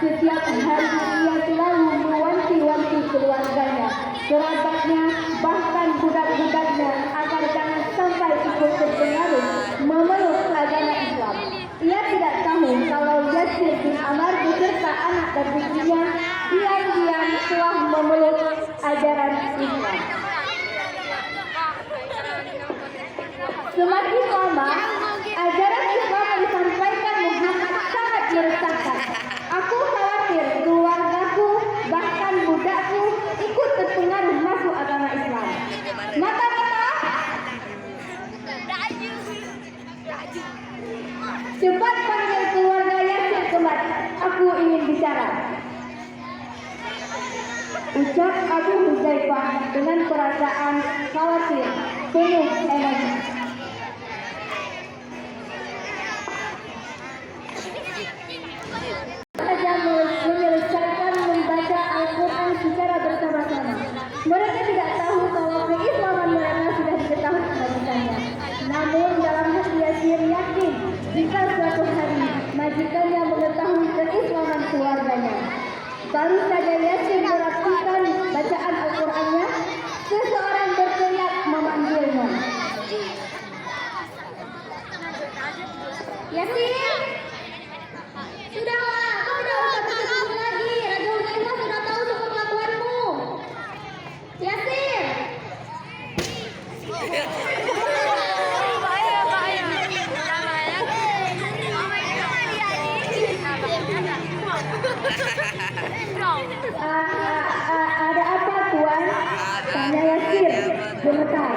Setiap hari ia selalu mewanti-wanti keluarganya, kerabatnya, bahkan budak-budaknya agar jangan sampai ikut terpengaruh memeluk agama Islam. Ia tidak tahu kalau Yasir bin Ammar beserta anak dan istrinya diam-diam telah memeluk ajaran Islam. Semakin lama, ajaran Islam yang disampaikan Muhammad sangat meresahkan. Aku khawatir keluargaku, bahkan budakku ikut terpengaruh masuk agama Islam. Mata-mata, cepat panggil keluarga Yasir kemari. Aku ingin bicara. Ucap Abu Hudzaifah dengan perasaan khawatir, penuh emosi. Menyelesaikan membaca Al-Quran secara bersama-sama. Mereka tidak tahu bahwa keislaman mereka sudah diketahui kebajikannya. Namun dalam hati Yasir yakin jika suatu hari majikannya mengetahui keislaman keluarganya. Baru saja Yasir merapikan bacaan Al-Qurannya, seseorang berteriak memanggilnya. Yasir! Sudahlah, kau tidak usah bersedih lagi. Raja Hudzaifah sudah tahu semua kelakuanmu. Yasir! Ada apa, Tuan? Tanya Yasir, gemetar.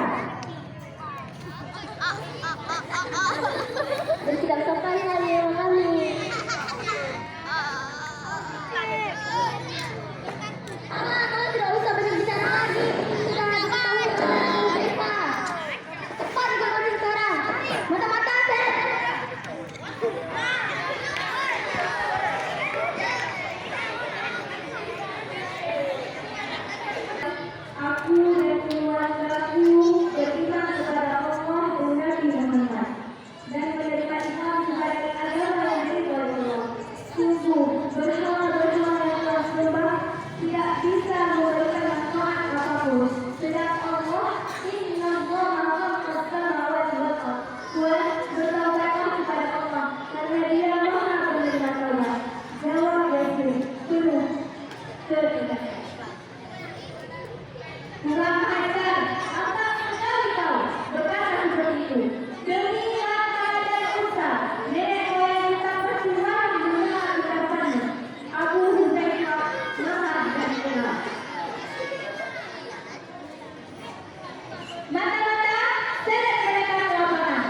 Bersidang sopan kali kami. Kau tidak usah banyak bicara lagi. Sudah diketahui Raja Hudzaifah. Cepat ikut kami sekarang. Mata-mata, Seth. Aku dan keluargaku beriman kepada Allah dan Nabi Muhammad dan menerima Islam sebagai agama yang diridhoi Allah. Sungguh berhala-berhala yang telah sembah tidak bisa memberikan manfaat apapun. Sedang Allah, Inna Allaha khalaqa as-samawati wal ardh. Tuhan, bertaubatlah kepada Allah karena Dia Maha penerima taubat. Jawab Yasir penuh ketegasan. Kurang ajar, apa sekali kau berkata seperti itu? Demi Lata dan Uzza, nenek moyang kita pasti haram mendengar ucapanmu. Abu Hudzaifah marah dan gelap. Mata-mata, seret mereka ke lapangan.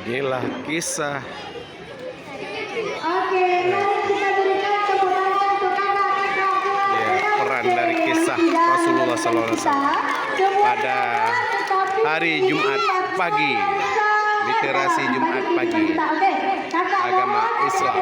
Inilah kisah Oke, mari kita berikan tepuk tangan untuk kakak-kakak peran dari kisah Rasulullah SAW pada hari Jumat pagi, literasi Jumat pagi, agama Islam.